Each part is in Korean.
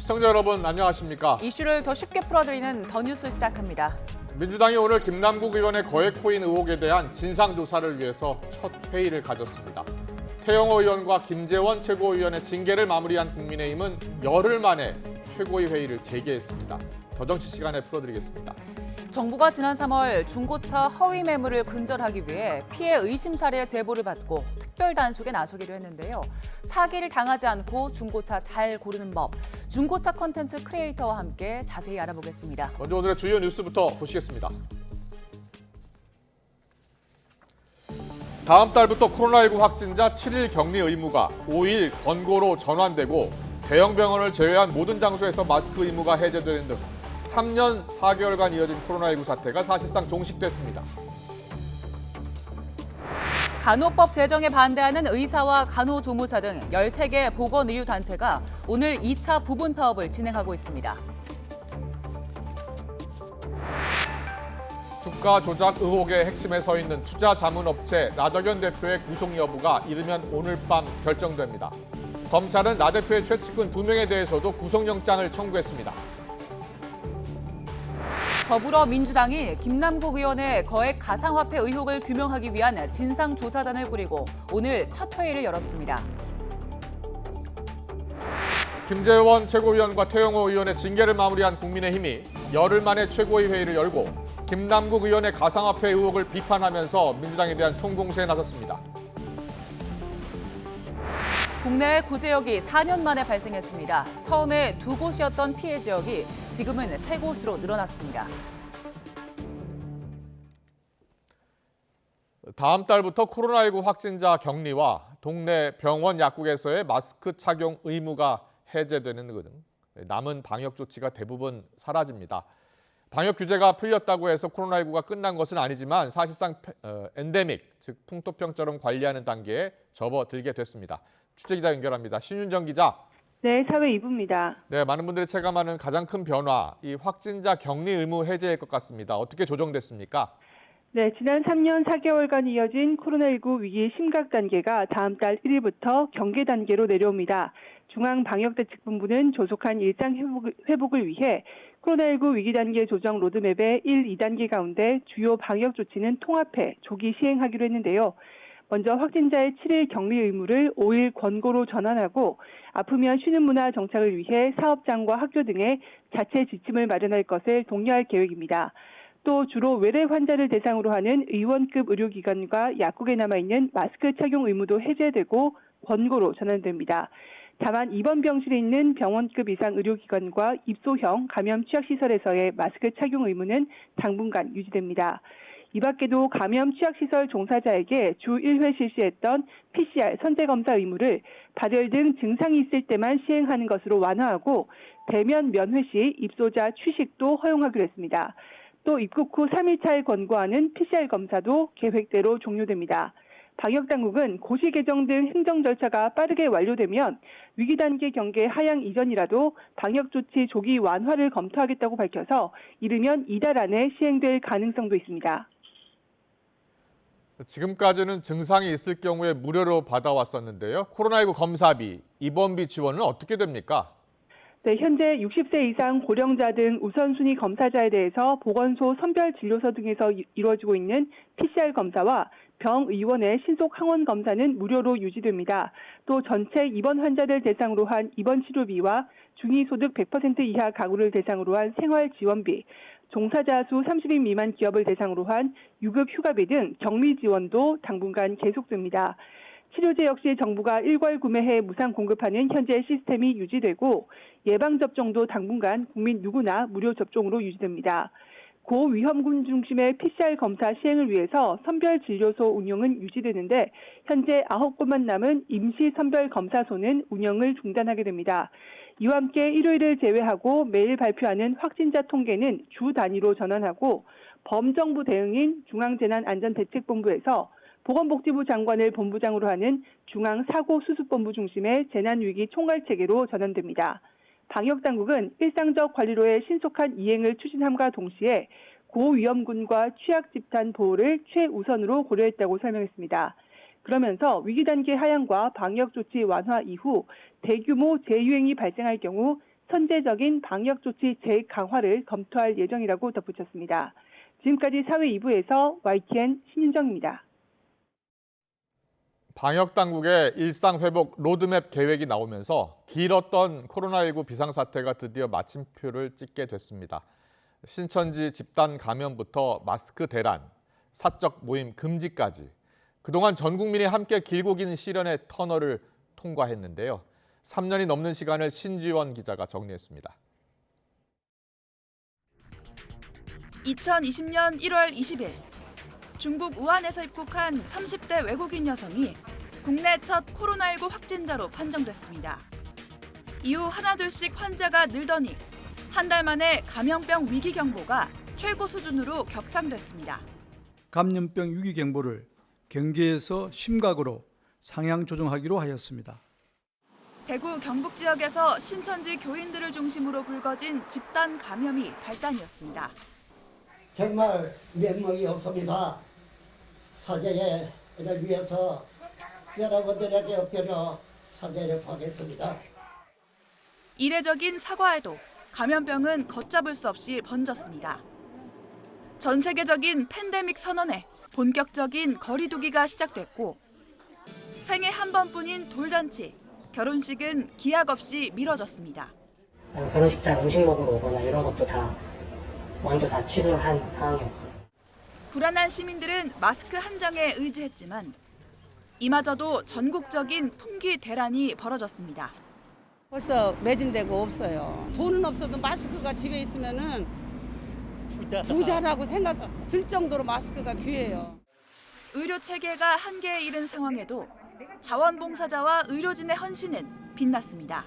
시청자 여러분 안녕하십니까? 이슈를 더 쉽게 풀어드리는 더 뉴스 시작합니다. 민주당이 오늘 김남국 의원의 거액 코인 의혹에 대한 진상조사를 위해서 첫 회의를 가졌습니다. 태영호 의원과 김재원 최고위원의 징계를 마무리한 국민의힘은 열흘 만에 최고위 회의를 재개했습니다. 더 정치 시간에 풀어드리겠습니다. 정부가 지난 3월 중고차 허위 매물을 근절하기 위해 피해 의심 사례 제보를 받고 특별 단속에 나서기로 했는데요. 사기를 당하지 않고 중고차 잘 고르는 법, 중고차 콘텐츠 크리에이터와 함께 자세히 알아보겠습니다. 먼저 오늘의 주요 뉴스부터 보시겠습니다. 다음 달부터 코로나19 확진자 7일 격리 의무가 5일 권고로 전환되고 대형 병원을 제외한 모든 장소에서 마스크 의무가 해제되는 등 3년 4개월간 이어진 코로나19 사태가 사실상 종식됐습니다. 간호법 제정에 반대하는 의사와 간호조무사 등 13개 보건의료단체가 오늘 2차 부분 파업을 진행하고 있습니다. 주가 조작 의혹의 핵심에 서 있는 투자자문업체 나덕현 대표의 구속 여부가 이르면 오늘 밤 결정됩니다. 검찰은 나 대표의 최측근 2명에 대해서도 구속영장을 청구했습니다. 더불어민주당이 김남국 의원의 거액 가상화폐 의혹을 규명하기 위한 진상조사단을 꾸리고 오늘 첫 회의를 열었습니다. 김재원 최고위원과 태영호 의원의 징계를 마무리한 국민의힘이 열흘 만에 최고위 회의를 열고 김남국 의원의 가상화폐 의혹을 비판하면서 민주당에 대한 총공세에 나섰습니다. 국내 구제역이 4년 만에 발생했습니다. 처음에 2곳이었던 피해 지역이 지금은 3곳으로 늘어났습니다. 다음 달부터 코로나19 확진자 격리와 동네 병원 약국에서의 마스크 착용 의무가 해제되는 등 남은 방역 조치가 대부분 사라집니다. 방역 규제가 풀렸다고 해서 코로나19가 끝난 것은 아니지만 사실상 엔데믹, 즉 풍토병처럼 관리하는 단계에 접어들게 됐습니다. 취재기자 연결합니다. 신윤정 기자. 네, 사회 2부입니다. 네, 많은 분들이 체감하는 가장 큰 변화, 이 확진자 격리 의무 해제일 것 같습니다. 어떻게 조정됐습니까? 네, 지난 3년 4개월간 이어진 코로나19 위기 심각 단계가 다음 달 1일부터 경계 단계로 내려옵니다. 중앙방역대책본부는 조속한 일상 회복을 위해 코로나19 위기 단계 조정 로드맵의 1, 2단계 가운데 주요 방역 조치는 통합해 조기 시행하기로 했는데요. 먼저 확진자의 7일 격리 의무를 5일 권고로 전환하고 아프면 쉬는 문화 정착을 위해 사업장과 학교 등에 자체 지침을 마련할 것을 독려할 계획입니다. 또 주로 외래 환자를 대상으로 하는 의원급 의료기관과 약국에 남아있는 마스크 착용 의무도 해제되고 권고로 전환됩니다. 다만 입원 병실에 있는 병원급 이상 의료기관과 입소형 감염 취약시설에서의 마스크 착용 의무는 당분간 유지됩니다. 이 밖에도 감염 취약시설 종사자에게 주 1회 실시했던 PCR 선제검사 의무를 발열 등 증상이 있을 때만 시행하는 것으로 완화하고 대면 면회 시 입소자 취식도 허용하기로 했습니다. 또 입국 후 3일차에 권고하는 PCR 검사도 계획대로 종료됩니다. 방역당국은 고시 개정 등 행정 절차가 빠르게 완료되면 위기 단계 경계 하향 이전이라도 방역 조치 조기 완화를 검토하겠다고 밝혀서 이르면 이달 안에 시행될 가능성도 있습니다. 지금까지는 증상이 있을 경우에 무료로 받아왔었는데요. 코로나19 검사비, 입원비 지원은 어떻게 됩니까? 네, 현재 60세 이상 고령자 등 우선순위 검사자에 대해서 보건소 선별진료소 등에서 이루어지고 있는 PCR 검사와 병의원의 신속 항원 검사는 무료로 유지됩니다. 또 전체 입원 환자들 대상으로 한 입원 치료비와 중위소득 100% 이하 가구를 대상으로 한 생활지원비, 종사자 수 30인 미만 기업을 대상으로 한 유급 휴가비 등 격리 지원도 당분간 계속됩니다. 치료제 역시 정부가 일괄 구매해 무상 공급하는 현재 시스템이 유지되고 예방접종도 당분간 국민 누구나 무료 접종으로 유지됩니다. 고위험군 중심의 PCR 검사 시행을 위해서 선별진료소 운영은 유지되는데 현재 9곳만 남은 임시선별검사소는 운영을 중단하게 됩니다. 이와 함께 일요일을 제외하고 매일 발표하는 확진자 통계는 주 단위로 전환하고 범정부 대응인 중앙재난안전대책본부에서 보건복지부 장관을 본부장으로 하는 중앙사고수습본부 중심의 재난위기 총괄체계로 전환됩니다. 방역당국은 일상적 관리로의 신속한 이행을 추진함과 동시에 고위험군과 취약집단 보호를 최우선으로 고려했다고 설명했습니다. 그러면서 위기 단계 하향과 방역 조치 완화 이후 대규모 재유행이 발생할 경우 선제적인 방역 조치 재강화를 검토할 예정이라고 덧붙였습니다. 지금까지 사회 2부에서 YTN 신윤정입니다. 방역 당국의 일상 회복 로드맵 계획이 나오면서 길었던 코로나19 비상사태가 드디어 마침표를 찍게 됐습니다. 신천지 집단 감염부터 마스크 대란, 사적 모임 금지까지 그동안 전 국민이 함께 길고 긴 시련의 터널을 통과했는데요. 3년이 넘는 시간을 신지원 기자가 정리했습니다. 2020년 1월 20일 중국 우한에서 입국한 30대 외국인 여성이 국내 첫 코로나19 확진자로 판정됐습니다. 이후 하나둘씩 환자가 늘더니 한 달 만에 감염병 위기 경보가 최고 수준으로 격상됐습니다. 감염병 위기 경보를 경계에서 심각으로 상향 조정하기로 하였습니다. 대구 경북 지역에서 신천지 교인들을 중심으로 불거진 집단 감염이 발단이었습니다. 정말 면목이 없습니다. 사죄를 위해서 여러분들에게 엎드려 사죄를 하겠습니다. 이례적인 사과에도 감염병은 걷잡을 수 없이 번졌습니다. 전 세계적인 팬데믹 선언에 본격적인 거리 두기가 시작됐고 생애 한 번뿐인 돌잔치, 결혼식은 기약 없이 미뤄졌습니다. 결혼식장 음식 먹으러 오거나 이런 것도 다 먼저 다 취소를 한 상황이었고. 불안한 시민들은 마스크 한 장에 의지했지만 이마저도 전국적인 풍기 대란이 벌어졌습니다. 벌써 매진되고 없어요. 돈은 없어도 마스크가 집에 있으면은 부자라고 생각 들 정도로 마스크가 귀해요. 의료 체계가 한계에 이른 상황에도 자원봉사자와 의료진의 헌신은 빛났습니다.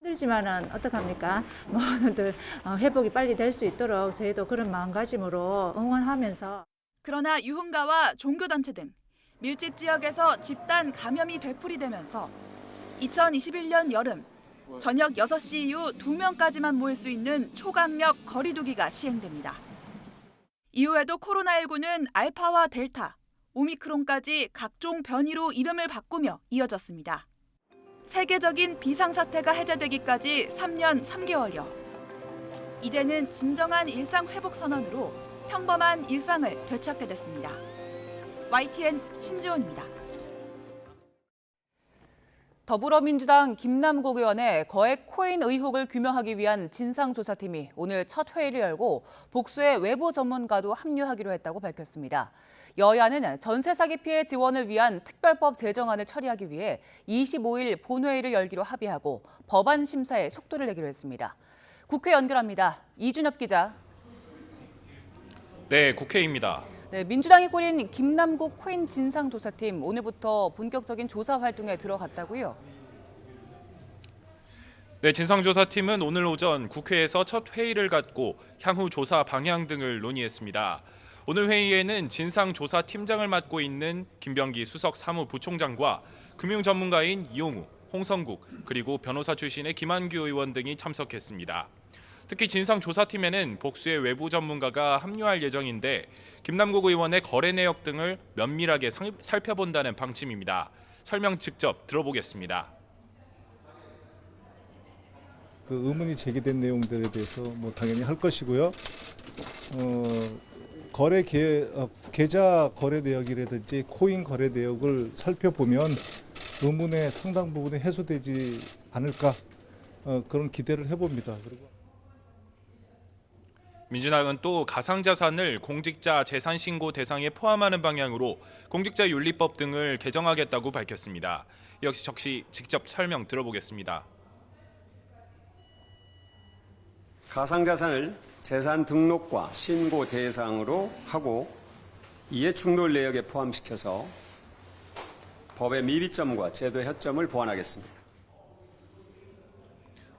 힘들지만은 어떡합니까? 모두들 회복이 빨리 될 수 있도록 저희도 그런 마음가짐으로 응원하면서. 그러나 유흥가와 종교단체 등 밀집 지역에서 집단 감염이 되풀이되면서 2021년 여름 저녁 6시 이후 2명까지만 모일 수 있는 초강력 거리두기가 시행됩니다. 이후에도 코로나19는 알파와 델타, 오미크론까지 각종 변이로 이름을 바꾸며 이어졌습니다. 세계적인 비상사태가 해제되기까지 3년 3개월여. 이제는 진정한 일상 회복 선언으로 평범한 일상을 되찾게 됐습니다. YTN 신지원입니다. 더불어민주당 김남국 의원의 거액 코인 의혹을 규명하기 위한 진상조사팀이 오늘 첫 회의를 열고 복수의 외부 전문가도 합류하기로 했다고 밝혔습니다. 여야는 전세 사기 피해 지원을 위한 특별법 제정안을 처리하기 위해 25일 본회의를 열기로 합의하고 법안 심사에 속도를 내기로 했습니다. 국회 연결합니다. 이준엽 기자. 네, 국회입니다. 네, 민주당이 꾸린 김남국 코인 진상조사팀 오늘부터 본격적인 조사 활동에 들어갔다고요? 네, 진상조사팀은 오늘 오전 국회에서 첫 회의를 갖고 향후 조사 방향 등을 논의했습니다. 오늘 회의에는 진상조사팀장을 맡고 있는 김병기 수석 사무부총장과 금융전문가인 이용우, 홍성국, 그리고 변호사 출신의 김한규 의원 등이 참석했습니다. 특히 진상조사팀에는 복수의 외부 전문가가 합류할 예정인데 김남국 의원의 거래 내역 등을 면밀하게 살펴본다는 방침입니다. 설명 직접 들어보겠습니다. 그 의문이 제기된 내용들에 대해서 당연히 할 것이고요. 계좌 거래 내역이라든지 코인 거래 내역을 살펴보면 의문의 상당 부분이 해소되지 않을까 그런 기대를 해봅니다. 그리고 민주당은 또 가상자산을 공직자 재산신고 대상에 포함하는 방향으로 공직자윤리법 등을 개정하겠다고 밝혔습니다. 역시 직접 설명 들어보겠습니다. 가상자산을 재산 등록과 신고 대상으로 하고 이해 충돌 내역에 포함시켜서 법의 미비점과 제도 허점을 보완하겠습니다.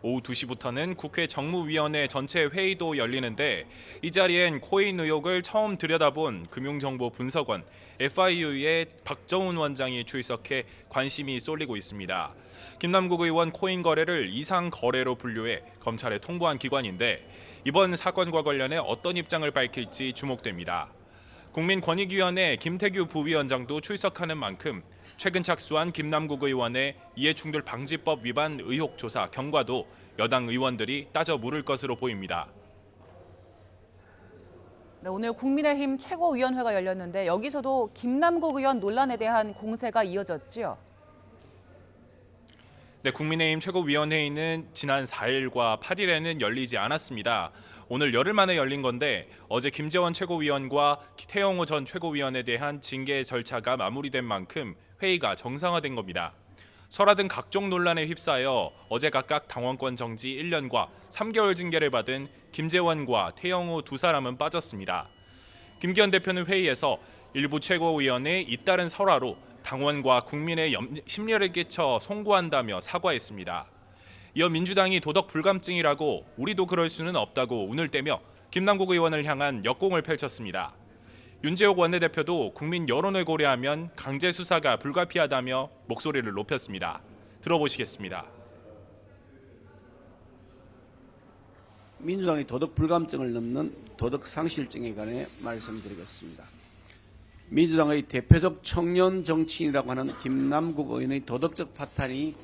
오후 2시부터는 국회 정무위원회 전체 회의도 열리는데 이 자리엔 코인 의혹을 처음 들여다본 금융정보분석원 FIU의 박정훈 원장이 출석해 관심이 쏠리고 있습니다. 김남국 의원 코인 거래를 이상 거래로 분류해 검찰에 통보한 기관인데 이번 사건과 관련해 어떤 입장을 밝힐지 주목됩니다. 국민권익위원회 김태규 부위원장도 출석하는 만큼 최근 착수한 김남국 의원의 이해충돌 방지법 위반 의혹 조사 경과도 여당 의원들이 따져 물을 것으로 보입니다. 네, 오늘 국민의힘 최고위원회가 열렸는데 여기서도 김남국 의원 논란에 대한 공세가 이어졌지요. 네, 국민의힘 최고위원회의는 지난 4일과 8일에는 열리지 않았습니다. 오늘 열흘 만에 열린 건데 어제 김재원 최고위원과 태영호 전 최고위원에 대한 징계 절차가 마무리된 만큼 회의가 정상화된 겁니다. 설화 등 각종 논란에 휩싸여 어제 각각 당원권 정지 1년과 3개월 징계를 받은 김재원과 태영호 두 사람은 빠졌습니다. 김기현 대표는 회의에서 일부 최고위원의 잇따른 설화로 당원과 국민의 심려를 끼쳐 송구한다며 사과했습니다. 이어 민주당이 도덕 불감증이라고 우리도 그럴 수는 없다고 운을 떼며 김남국 의원을 향한 역공을 펼쳤습니다. 윤재옥 원내대표도 국민 여론을 고려하면 강제 수사가 불가피하다며 목소리를 높였습니다. 들어보시겠습니다. 민주당의 도덕 불감증을 넘는 도덕 상실증에 관해 말씀드리겠습니다. 민주당의 대표적 청년 정치인이라고 하는 김남국 의원의 도덕적 파탄이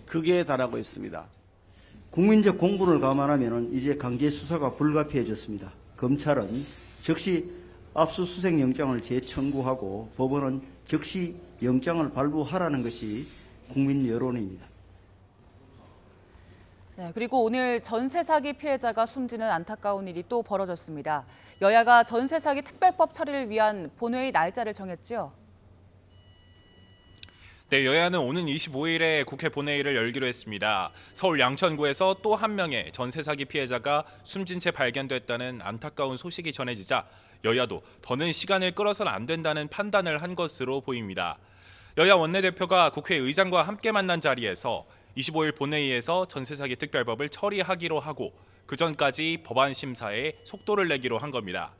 극에 달하고 있습니다. 국민적 공분을 감안하면 이제 강제 수사가 불가피해졌습니다. 검찰은 즉시 압수수색 영장을 재청구하고 법원은 즉시 영장을 발부하라는 것이 국민 여론입니다. 네, 그리고 오늘 전세 사기 피해자가 숨지는 안타까운 일이 또 벌어졌습니다. 여야가 전세 사기 특별법 처리를 위한 본회의 날짜를 정했죠. 네, 여야는 오는 25일에 국회 본회의를 열기로 했습니다. 서울 양천구에서 또 한 명의 전세 사기 피해자가 숨진 채 발견됐다는 안타까운 소식이 전해지자 여야도 더는 시간을 끌어서는 안 된다는 판단을 한 것으로 보입니다. 여야 원내대표가 국회의장과 함께 만난 자리에서 25일 본회의에서 전세 사기 특별법을 처리하기로 하고 그 전까지 법안 심사에 속도를 내기로 한 겁니다.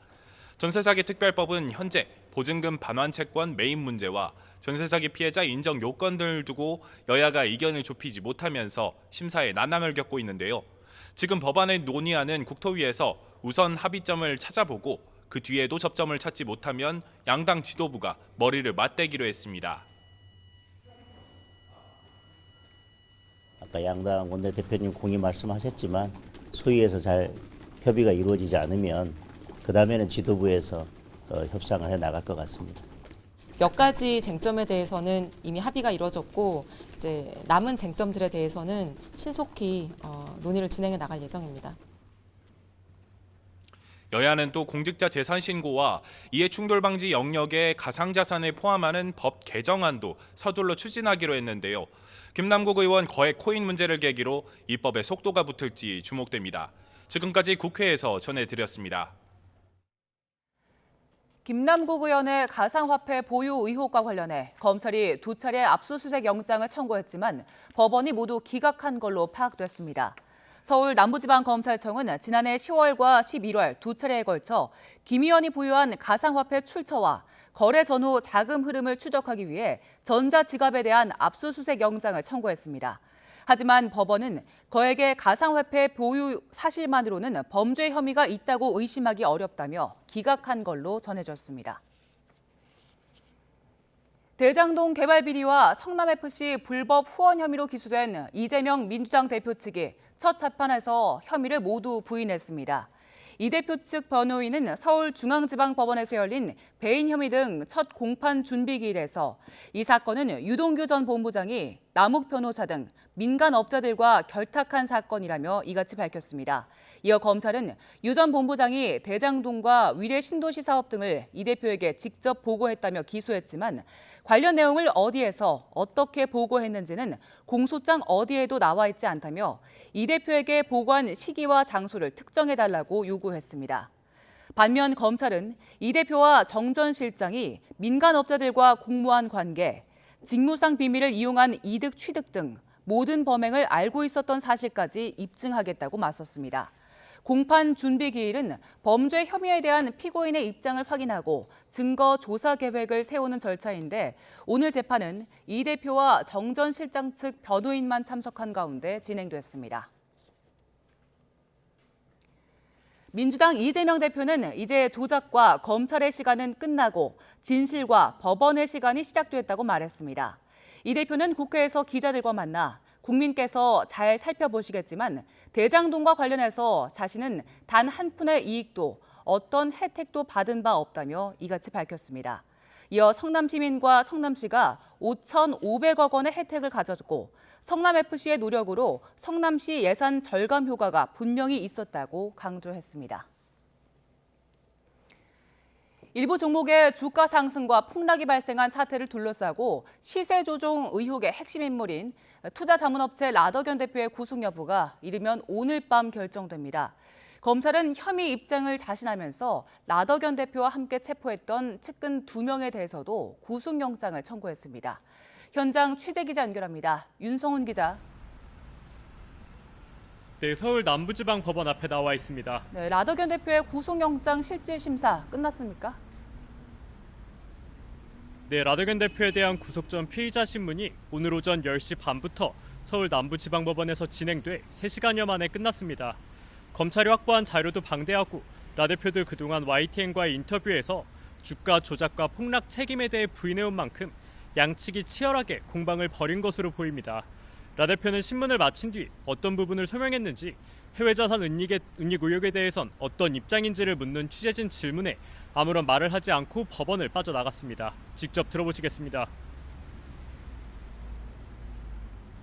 전세 사기 특별법은 현재 보증금 반환 채권 매입 문제와 전세 사기 피해자 인정 요건 등을 두고 여야가 의견을 좁히지 못하면서 심사에 난항을 겪고 있는데요. 지금 법안을 논의하는 국토위에서 우선 합의점을 찾아보고 그 뒤에도 접점을 찾지 못하면 양당 지도부가 머리를 맞대기로 했습니다. 아까 양당 원내대표님 공히 말씀하셨지만 소위에서 잘 협의가 이루어지지 않으면 그 다음에는 지도부에서 협상을 해 나갈 것 같습니다. 몇 가지 쟁점에 대해서는 이미 합의가 이루어졌고 이제 남은 쟁점들에 대해서는 신속히 논의를 진행해 나갈 예정입니다. 여야는 또 공직자 재산 신고와 이해충돌 방지 영역에 가상자산을 포함하는 법 개정안도 서둘러 추진하기로 했는데요. 김남국 의원 거액 코인 문제를 계기로 입법에 속도가 붙을지 주목됩니다. 지금까지 국회에서 전해드렸습니다. 김남국 의원의 가상화폐 보유 의혹과 관련해 검찰이 두 차례 압수수색 영장을 청구했지만 법원이 모두 기각한 걸로 파악됐습니다. 서울 남부지방검찰청은 지난해 10월과 11월 두 차례에 걸쳐 김 의원이 보유한 가상화폐 출처와 거래 전후 자금 흐름을 추적하기 위해 전자지갑에 대한 압수수색 영장을 청구했습니다. 하지만 법원은 거액의 가상화폐 보유 사실만으로는 범죄 혐의가 있다고 의심하기 어렵다며 기각한 걸로 전해졌습니다. 대장동 개발 비리와 성남FC 불법 후원 혐의로 기소된 이재명 민주당 대표 측이 첫 재판에서 혐의를 모두 부인했습니다. 이 대표 측 변호인은 서울중앙지방법원에서 열린 배임 혐의 등 첫 공판 준비기일에서 이 사건은 유동규 전 본부장이 남욱 변호사 등 민간 업자들과 결탁한 사건이라며 이같이 밝혔습니다. 이어 검찰은 유 전 본부장이 대장동과 위례 신도시 사업 등을 이 대표에게 직접 보고했다며 기소했지만 관련 내용을 어디에서 어떻게 보고했는지는 공소장 어디에도 나와 있지 않다며 이 대표에게 보고한 시기와 장소를 특정해달라고 요구했습니다. 반면 검찰은 이 대표와 정 전 실장이 민간업자들과 공모한 관계, 직무상 비밀을 이용한 이득 취득 등 모든 범행을 알고 있었던 사실까지 입증하겠다고 맞섰습니다. 공판 준비 기일은 범죄 혐의에 대한 피고인의 입장을 확인하고 증거 조사 계획을 세우는 절차인데 오늘 재판은 이 대표와 정 전 실장 측 변호인만 참석한 가운데 진행됐습니다. 민주당 이재명 대표는 이제 조작과 검찰의 시간은 끝나고 진실과 법원의 시간이 시작됐다고 말했습니다. 이 대표는 국회에서 기자들과 만나 국민께서 잘 살펴보시겠지만 대장동과 관련해서 자신은 단 한 푼의 이익도 어떤 혜택도 받은 바 없다며 이같이 밝혔습니다. 이어 성남시민과 성남시가 5,500억 원의 혜택을 가졌고 성남FC의 노력으로 성남시 예산 절감 효과가 분명히 있었다고 강조했습니다. 일부 종목의 주가 상승과 폭락이 발생한 사태를 둘러싸고 시세 조종 의혹의 핵심 인물인 투자자문업체 라더견 대표의 구속 여부가 이르면 오늘 밤 결정됩니다. 검찰은 혐의 입장을 자신하면서 라더견 대표와 함께 체포했던 측근 2명에 대해서도 구속영장을 청구했습니다. 현장 취재기자 연결합니다. 윤성훈 기자. 네, 서울 남부지방법원 앞에 나와 있습니다. 네, 라더견 대표의 구속영장 실질 심사 끝났습니까? 네, 라더견 대표에 대한 구속 전 피의자 신문이 오늘 오전 10시 반부터 서울 남부지방법원에서 진행돼 3시간여 만에 끝났습니다. 검찰이 확보한 자료도 방대하고 라 대표도 그동안 YTN과의 인터뷰에서 주가 조작과 폭락 책임에 대해 부인해온 만큼 양측이 치열하게 공방을 벌인 것으로 보입니다. 라 대표는 신문을 마친 뒤 어떤 부분을 소명했는지 해외 자산 은닉 의혹에 대해선 어떤 입장인지를 묻는 취재진 질문에 아무런 말을 하지 않고 법원을 빠져나갔습니다. 직접 들어보시겠습니다.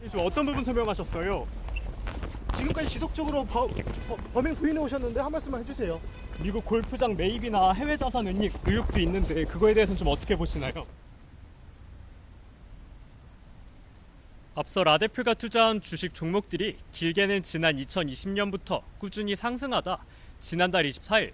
지금 어떤 부분 소명하셨어요? 지금까지 지속적으로 범행 부인해 오셨는데 한 말씀만 해주세요. 미국 골프장 매입이나 해외 자산 은닉 의혹도 있는데 그거에 대해서는 좀 어떻게 보시나요? 앞서 라 대표가 투자한 주식 종목들이 길게는 지난 2020년부터 꾸준히 상승하다 지난달 24일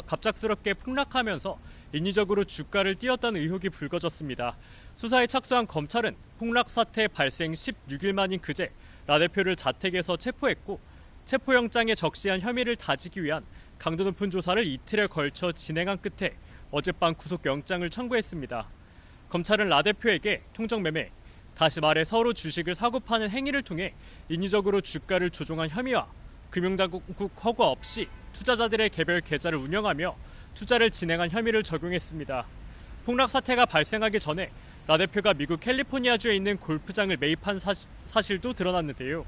갑작스럽게 폭락하면서 인위적으로 주가를 띄웠다는 의혹이 불거졌습니다. 수사에 착수한 검찰은 폭락 사태 발생 16일 만인 그제 라 대표를 자택에서 체포했고 체포영장에 적시한 혐의를 다지기 위한 강도 높은 조사를 이틀에 걸쳐 진행한 끝에 어젯밤 구속영장을 청구했습니다. 검찰은 라 대표에게 통정매매, 다시 말해 서로 주식을 사고 파는 행위를 통해 인위적으로 주가를 조종한 혐의와 금융당국 허가 없이 투자자들의 개별 계좌를 운영하며 투자를 진행한 혐의를 적용했습니다. 폭락 사태가 발생하기 전에 라 대표가 미국 캘리포니아주에 있는 골프장을 매입한 사실도 드러났는데요.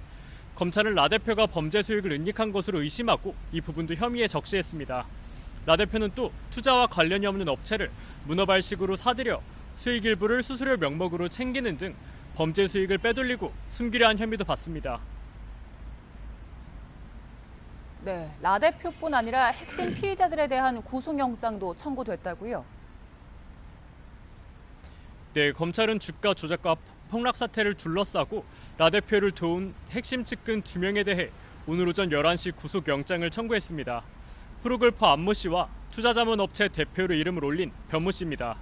검찰은 라 대표가 범죄 수익을 은닉한 것으로 의심하고 이 부분도 혐의에 적시했습니다. 라 대표는 또 투자와 관련이 없는 업체를 문어발식으로 사들여 수익 일부를 수수료 명목으로 챙기는 등 범죄 수익을 빼돌리고 숨기려 한 혐의도 받습니다. 네, 라 대표뿐 아니라 핵심 피의자들에 대한 구속영장도 청구됐다고요? 네, 검찰은 주가 조작과 폭락 사태를 둘러싸고 라 대표를 도운 핵심 측근 2명에 대해 오늘 오전 11시 구속영장을 청구했습니다. 프로골퍼 안모 씨와 투자자문업체 대표로 이름을 올린 변모 씨입니다.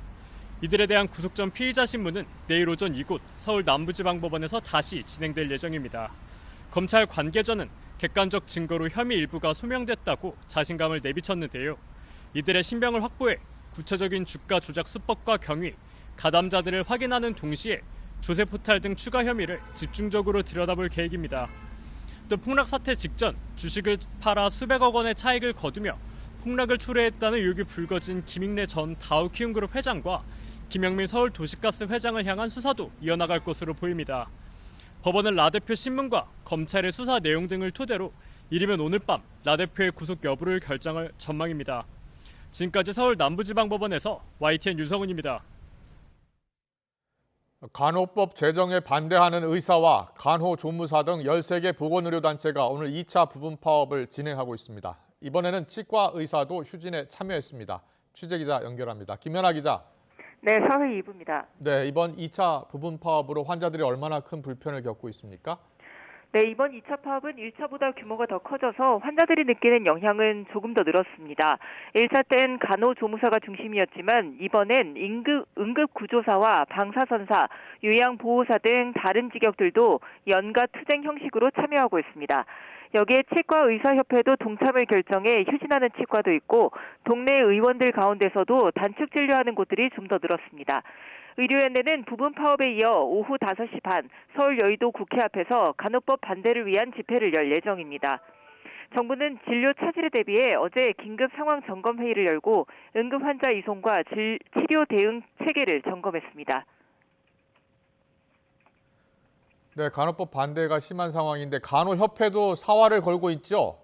이들에 대한 구속 전 피의자 신문은 내일 오전 이곳 서울 남부지방법원에서 다시 진행될 예정입니다. 검찰 관계자는 객관적 증거로 혐의 일부가 소명됐다고 자신감을 내비쳤는데요. 이들의 신병을 확보해 구체적인 주가 조작 수법과 경위, 가담자들을 확인하는 동시에 조세 포탈 등 추가 혐의를 집중적으로 들여다볼 계획입니다. 또 폭락 사태 직전 주식을 팔아 수백억 원의 차익을 거두며 폭락을 초래했다는 의혹이 불거진 김익래 전 다우키움그룹 회장과 김영민 서울도시가스 회장을 향한 수사도 이어나갈 것으로 보입니다. 법원은 라 대표 신문과 검찰의 수사 내용 등을 토대로 이르면 오늘 밤 라 대표의 구속 여부를 결정할 전망입니다. 지금까지 서울 남부지방법원에서 YTN 윤성훈입니다. 간호법 제정에 반대하는 의사와 간호조무사 등 13개 보건의료단체가 오늘 2차 부분 파업을 진행하고 있습니다. 이번에는 치과 의사도 휴진에 참여했습니다. 취재기자 연결합니다. 김연아 기자. 네, 사회 2부입니다. 네, 이번 2차 부분 파업으로 환자들이 얼마나 큰 불편을 겪고 있습니까? 네, 이번 2차 파업은 1차보다 규모가 더 커져서 환자들이 느끼는 영향은 조금 더 늘었습니다. 1차 때는 간호조무사가 중심이었지만 이번엔 응급구조사와 방사선사, 요양보호사 등 다른 직역들도 연가 투쟁 형식으로 참여하고 있습니다. 여기에 치과의사협회도 동참을 결정해 휴진하는 치과도 있고 동네 의원들 가운데서도 단축 진료하는 곳들이 좀 더 늘었습니다. 의료연대는 부분 파업에 이어 오후 5시 반 서울 여의도 국회 앞에서 간호법 반대를 위한 집회를 열 예정입니다. 정부는 진료 차질에 대비해 어제 긴급 상황 점검 회의를 열고 응급 환자 이송과 치료 대응 체계를 점검했습니다. 네, 간호법 반대가 심한 상황인데 간호협회도 사활을 걸고 있죠?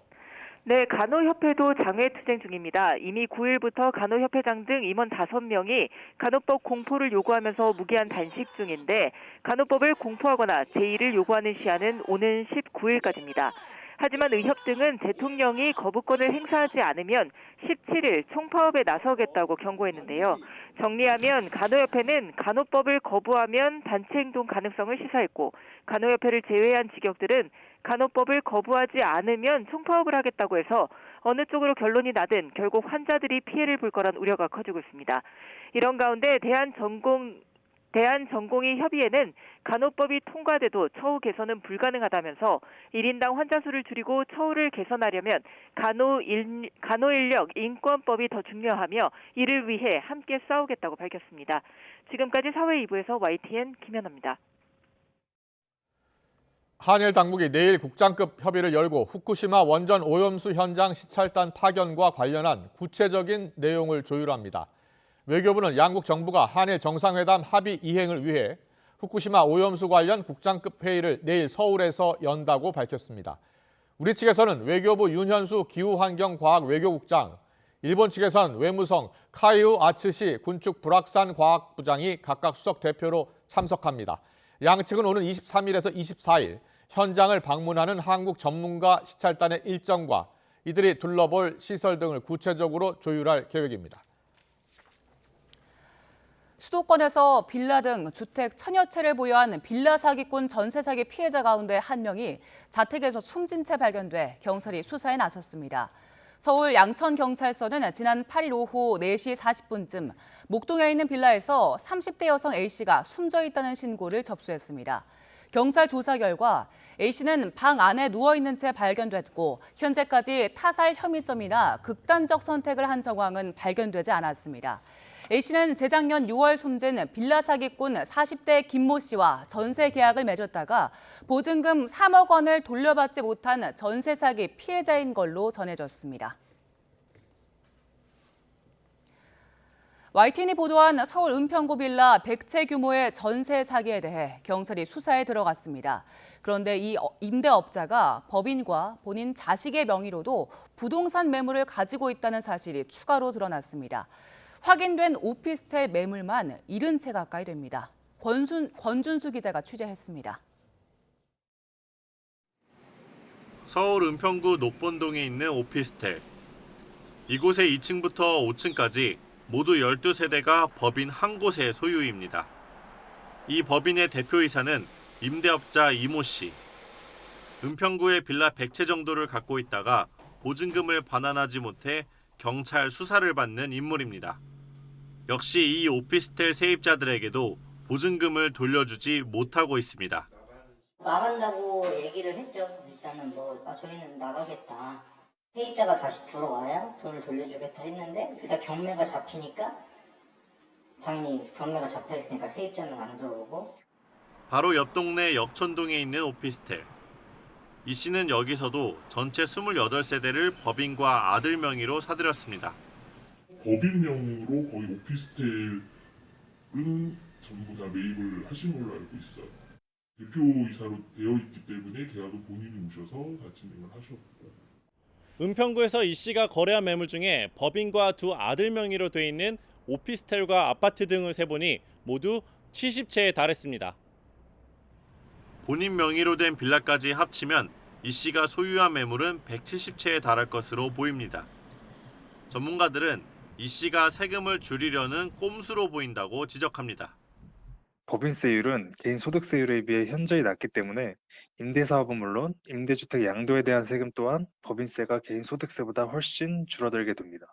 네, 간호협회도 장외투쟁 중입니다. 이미 9일부터 간호협회장 등 임원 5명이 간호법 공포를 요구하면서 무기한 단식 중인데 간호법을 공포하거나 제2를 요구하는 시한은 오는 19일까지입니다. 하지만 의협 등은 대통령이 거부권을 행사하지 않으면 17일 총파업에 나서겠다고 경고했는데요. 정리하면 간호협회는 간호법을 거부하면 단체 행동 가능성을 시사했고 간호협회를 제외한 직역들은 간호법을 거부하지 않으면 총파업을 하겠다고 해서 어느 쪽으로 결론이 나든 결국 환자들이 피해를 볼 거란 우려가 커지고 있습니다. 이런 가운데 대한전공의 협의회는 간호법이 통과돼도 처우 개선은 불가능하다면서 1인당 환자 수를 줄이고 처우를 개선하려면 간호인력 인권법이 더 중요하며 이를 위해 함께 싸우겠다고 밝혔습니다. 지금까지 사회 2부에서 YTN 김연아입니다. 한일 당국이 내일 국장급 협의를 열고 후쿠시마 원전 오염수 현장 시찰단 파견과 관련한 구체적인 내용을 조율합니다. 외교부는 양국 정부가 한일 정상회담 합의 이행을 위해 후쿠시마 오염수 관련 국장급 회의를 내일 서울에서 연다고 밝혔습니다. 우리 측에서는 외교부 윤현수 기후환경과학외교국장, 일본 측에선 외무성 카이우 아츠시 군축 불확산과학부장이 각각 수석 대표로 참석합니다. 양측은 오는 23일에서 24일 현장을 방문하는 한국 전문가 시찰단의 일정과 이들이 둘러볼 시설 등을 구체적으로 조율할 계획입니다. 수도권에서 빌라 등 주택 천여 채를 보유한 빌라 사기꾼 전세 사기 피해자 가운데 한 명이 자택에서 숨진 채 발견돼 경찰이 수사에 나섰습니다. 서울 양천경찰서는 지난 8일 오후 4시 40분쯤 목동에 있는 빌라에서 30대 여성 A씨가 숨져 있다는 신고를 접수했습니다. 경찰 조사 결과 A씨는 방 안에 누워있는 채 발견됐고 현재까지 타살 혐의점이나 극단적 선택을 한 정황은 발견되지 않았습니다. A씨는 재작년 6월 숨진 빌라 사기꾼 40대 김모 씨와 전세 계약을 맺었다가 보증금 3억 원을 돌려받지 못한 전세 사기 피해자인 걸로 전해졌습니다. YTN이 보도한 서울 은평구 빌라 100채 규모의 전세 사기에 대해 경찰이 수사에 들어갔습니다. 그런데 이 임대업자가 법인과 본인 자식의 명의로도 부동산 매물을 가지고 있다는 사실이 추가로 드러났습니다. 확인된 오피스텔 매물만 70채 가까이 됩니다. 권준수 기자가 취재했습니다. 서울 은평구 녹본동에 있는 오피스텔. 이곳의 2층부터 5층까지 모두 12세대가 법인 한 곳의 소유입니다. 이 법인의 대표이사는 임대업자 이모 씨. 은평구에 빌라 100채 정도를 갖고 있다가 보증금을 반환하지 못해 경찰 수사를 받는 인물입니다. 역시 이 오피스텔 세입자들에게도 보증금을 돌려주지 못하고 있습니다. 나간다고 얘기를 했죠. 일단은 저희는 나가겠다. 세입자가 다시 들어와야 돈을 돌려주겠다 했는데 일단 경매가 잡히니까 당연히 경매가 잡혀있으니까 세입자는 안 들어오고. 바로 옆 동네 역촌동에 있는 오피스텔. 이 씨는 여기서도 전체 28세대를 법인과 아들 명의로 사들였습니다. 법인 명의로 거의 오피스텔은 전부 다 매입을 하신 걸로 알고 있어요. 대표이사로 되어 있기 때문에 계약은 본인이 오셔서 다 진행을 하셨고. 은평구에서 이 씨가 거래한 매물 중에 법인과 두 아들 명의로 돼 있는 오피스텔과 아파트 등을 세보니 모두 70채에 달했습니다. 본인 명의로 된 빌라까지 합치면 이 씨가 소유한 매물은 170채에 달할 것으로 보입니다. 전문가들은 이 씨가 세금을 줄이려는 꼼수로 보인다고 지적합니다. 법인세율은 개인 소득세율에 비해 현저히 낮기 때문에 임대사업은 물론 임대주택 양도에 대한 세금 또한 법인세가 개인 소득세보다 훨씬 줄어들게 됩니다.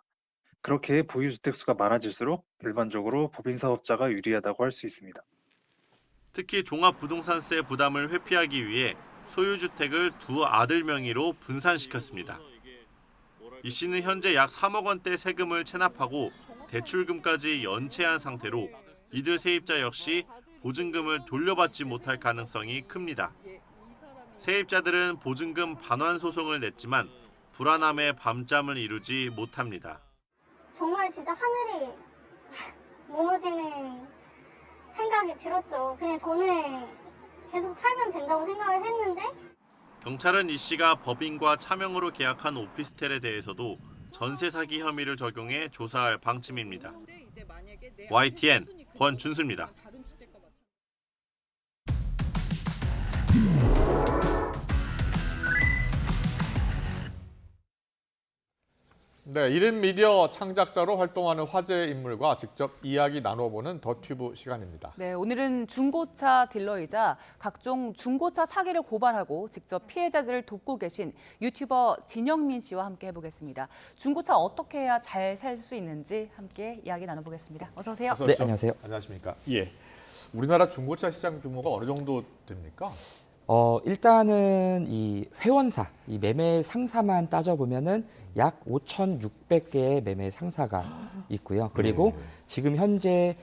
그렇게 보유주택 수가 많아질수록 일반적으로 법인사업자가 유리하다고 할 수 있습니다. 특히 종합부동산세 부담을 회피하기 위해 소유주택을 두 아들 명의로 분산시켰습니다. 이 씨는 현재 약 3억 원대 세금을 체납하고 대출금까지 연체한 상태로 이들 세입자 역시 보증금을 돌려받지 못할 가능성이 큽니다. 세입자들은 보증금 반환 소송을 냈지만 불안함에 밤잠을 이루지 못합니다. 정말 진짜 하늘이 무너지는 생각이 들었죠. 그냥 저는 계속 살면 된다고 생각을 했는데 경찰은 이 씨가 법인과 차명으로 계약한 오피스텔에 대해서도 전세 사기 혐의를 적용해 조사할 방침입니다. YTN 권준수입니다. 네, 1인 미디어 창작자로 활동하는 화제의 인물과 직접 이야기 나눠보는 더튜브 시간입니다. 네, 오늘은 중고차 딜러이자 각종 중고차 사기를 고발하고 직접 피해자들을 돕고 계신 유튜버 진영민 씨와 함께 해보겠습니다. 중고차 어떻게 해야 잘 살 수 있는지 함께 이야기 나눠보겠습니다. 어서 오세요. 네, 안녕하세요. 안녕하십니까. 예, 우리나라 중고차 시장 규모가 어느 정도 됩니까? 일단은 이 회원사, 이 매매 상사만 따져보면은 약 5,600개의 매매 상사가 있고요. 그리고 지금 현재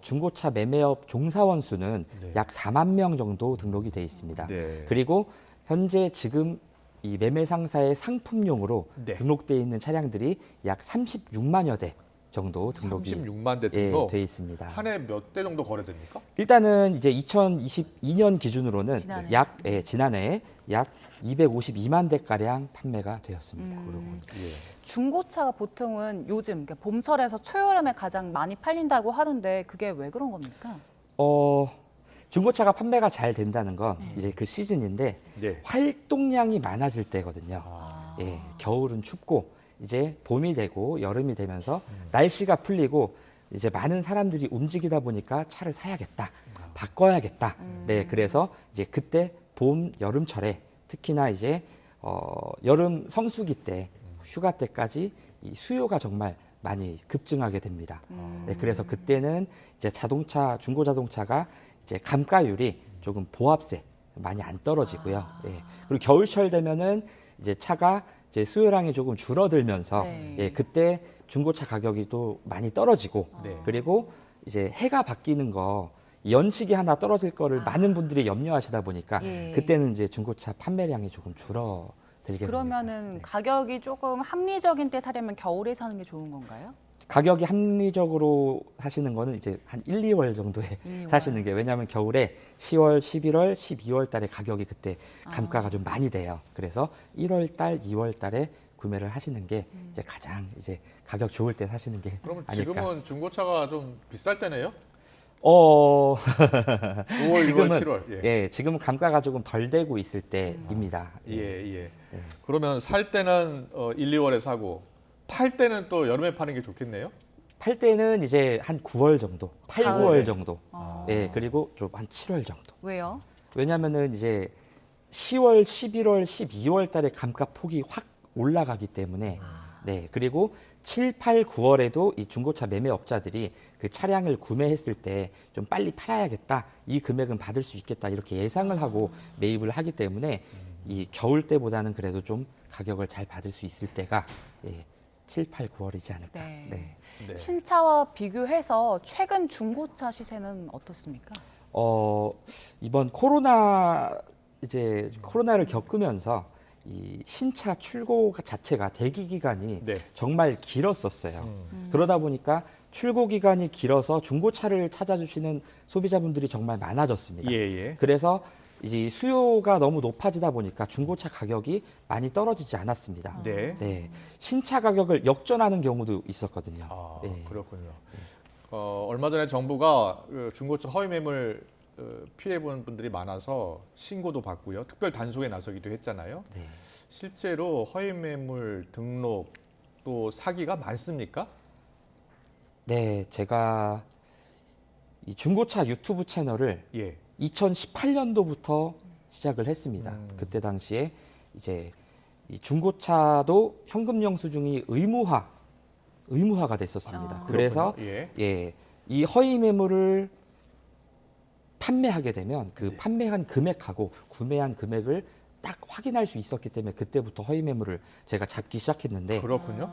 중고차 매매업 종사원 수는 약 4만 명 정도 등록이 돼 있습니다. 그리고 현재 지금 이 매매 상사의 상품용으로 등록돼 있는 차량들이 약 36만여 대 정도 등록이 36만 대 등록 돼 있습니다. 한 해 몇 대 정도 거래됩니까? 일단은 이제 2022년 기준으로는 지난해. 지난해에 약 252만 대가량 판매가 되었습니다. 중고차가 보통은 요즘 봄철에서 초여름에 가장 많이 팔린다고 하는데 그게 왜 그런 겁니까? 중고차가 판매가 잘 된다는 건 이제 그 시즌인데 활동량이 많아질 때거든요. 예, 겨울은 춥고 이제 봄이 되고 여름이 되면서 날씨가 풀리고 이제 많은 사람들이 움직이다 보니까 차를 사야겠다, 바꿔야겠다. 네, 그래서 이제 그때 봄, 여름철에 특히나 이제 여름 성수기 때, 휴가 때까지 이 수요가 정말 많이 급증하게 됩니다. 네, 그래서 그때는 이제 중고 자동차가 이제 감가율이 조금 보합세 많이 안 떨어지고요. 예, 그리고 겨울철 되면은 이제 차가 이제 수요량이 조금 줄어들면서 예, 그때 중고차 가격이 또 많이 떨어지고 그리고 이제 해가 바뀌는 거 연식이 하나 떨어질 거를 많은 분들이 염려하시다 보니까 그때는 이제 중고차 판매량이 조금 줄어들게 그러면은 됩니다. 가격이 조금 합리적인 때 사려면 겨울에 사는 게 좋은 건가요? 가격이 합리적으로 사시는 거는 이제 한 1, 2월 정도에 사시는 게, 왜냐하면 겨울에 10월, 11월, 12월 달에 가격이 그때 감가가 좀 많이 돼요. 그래서 1월 달, 2월 달에 구매를 하시는 게 이제 가장 이제 가격 좋을 때 사시는 게 그러면 아닐까. 지금은 중고차가 좀 비쌀 때네요? 5월, 6월, 7월. 예, 지금은 감가가 조금 덜 되고 있을 때입니다. 예. 그러면 살 때는 1, 2월에 사고 팔 때는 또 여름에 파는 게 좋겠네요? 팔 때는 이제 한 9월 정도, 8, 가을에. 9월 정도. 예, 그리고 좀 한 7월 정도. 왜요? 왜냐면은 이제 10월, 11월, 12월 달에 감가 폭이 확 올라가기 때문에 네, 그리고 7, 8, 9월에도 이 중고차 매매업자들이 그 차량을 구매했을 때 좀 빨리 팔아야겠다, 이 금액은 받을 수 있겠다 이렇게 예상을 하고 매입을 하기 때문에 이 겨울 때보다는 그래도 좀 가격을 잘 받을 수 있을 때가 7, 8, 9월이지 않을까. 네. 신차와 비교해서 최근 중고차 시세는 어떻습니까? 이번 코로나를 겪으면서 이 신차 출고 자체가 대기 기간이 정말 길었었어요. 그러다 보니까 출고 기간이 길어서 중고차를 찾아주시는 소비자분들이 정말 많아졌습니다. 그래서 이제 수요가 너무 높아지다 보니까 중고차 가격이 많이 떨어지지 않았습니다. 네. 신차 가격을 역전하는 경우도 있었거든요. 그렇군요. 얼마 전에 정부가 중고차 허위 매물 피해본 분들이 많아서 신고도 받고요. 특별 단속에 나서기도 했잖아요. 실제로 허위 매물 등록 또 사기가 많습니까? 네, 제가 이 중고차 유튜브 채널을 2018년도부터 시작을 했습니다. 그때 당시에 이제 이 중고차도 현금 영수증이 의무화가 됐었습니다. 그래서 이 허위 매물을 판매하게 되면 그 판매한 금액하고 구매한 금액을 딱 확인할 수 있었기 때문에 그때부터 허위 매물을 제가 잡기 시작했는데 그렇군요.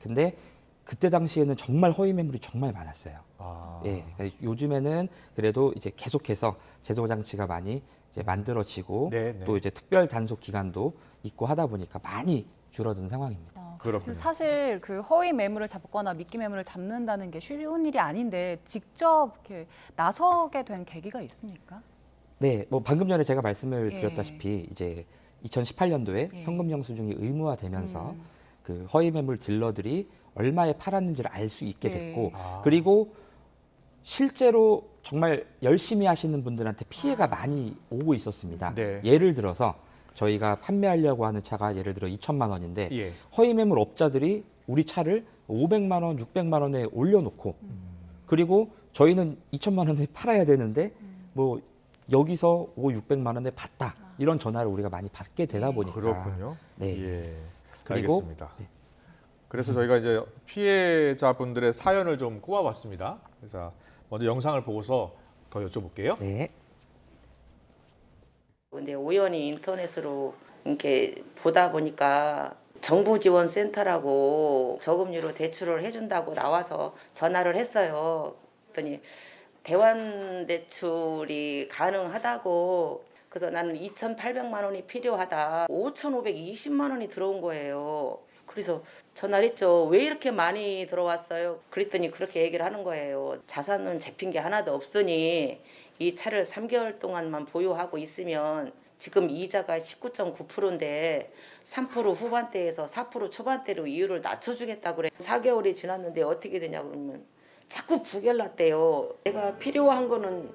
근데 그때 당시에는 정말 허위 매물이 정말 많았어요. 요즘에는 그래도 이제 계속해서 제도 장치가 많이 이제 만들어지고 또 이제 특별 단속 기간도 있고 하다 보니까 많이 줄어든 상황입니다. 그렇군요. 사실 그 허위 매물을 잡거나 미끼 매물을 잡는다는 게 쉬운 일이 아닌데 직접 이렇게 나서게 된 계기가 있습니까? 네, 뭐 방금 전에 제가 말씀을 예. 드렸다시피 이제 2018년도에 예. 현금 영수증이 의무화되면서 그 허위 매물 딜러들이 얼마에 팔았는지를 알 수 있게 예. 됐고 그리고 실제로 정말 열심히 하시는 분들한테 피해가 많이 오고 있었습니다. 네. 예를 들어서 저희가 판매하려고 하는 차가 예를 들어 2천만 원인데 예. 허위 매물 업자들이 우리 차를 500만 원, 600만 원에 올려놓고 그리고 저희는 2천만 원에 팔아야 되는데 뭐 여기서 600만 원에 봤다 이런 전화를 우리가 많이 받게 되다 보니까 그렇군요. 네. 예. 그리고 알겠습니다. 그래서 저희가 이제 피해자분들의 사연을 좀 꼽아봤습니다. 그래서 먼저 영상을 보고서 더 여쭤볼게요. 네. 근데 우연히 인터넷으로 이렇게 보다 보니까 정부지원센터라고 저금리로 대출을 해준다고 나와서 전화를 했어요. 그랬더니 대환 대출이 가능하다고. 그래서 나는 2,800만 원이 필요하다. 5,520만 원이 들어온 거예요. 그래서 전화를 했죠. 왜 이렇게 많이 들어왔어요? 그랬더니 그렇게 얘기를 하는 거예요. 자산은 잡힌 게 하나도 없으니 이 차를 3개월 동안만 보유하고 있으면 지금 이자가 19.9%인데 3% 후반대에서 4% 초반대로 이율을 낮춰주겠다고 그래. 4개월이 지났는데 어떻게 되냐 그러면 자꾸 부결났대요. 내가 필요한 거는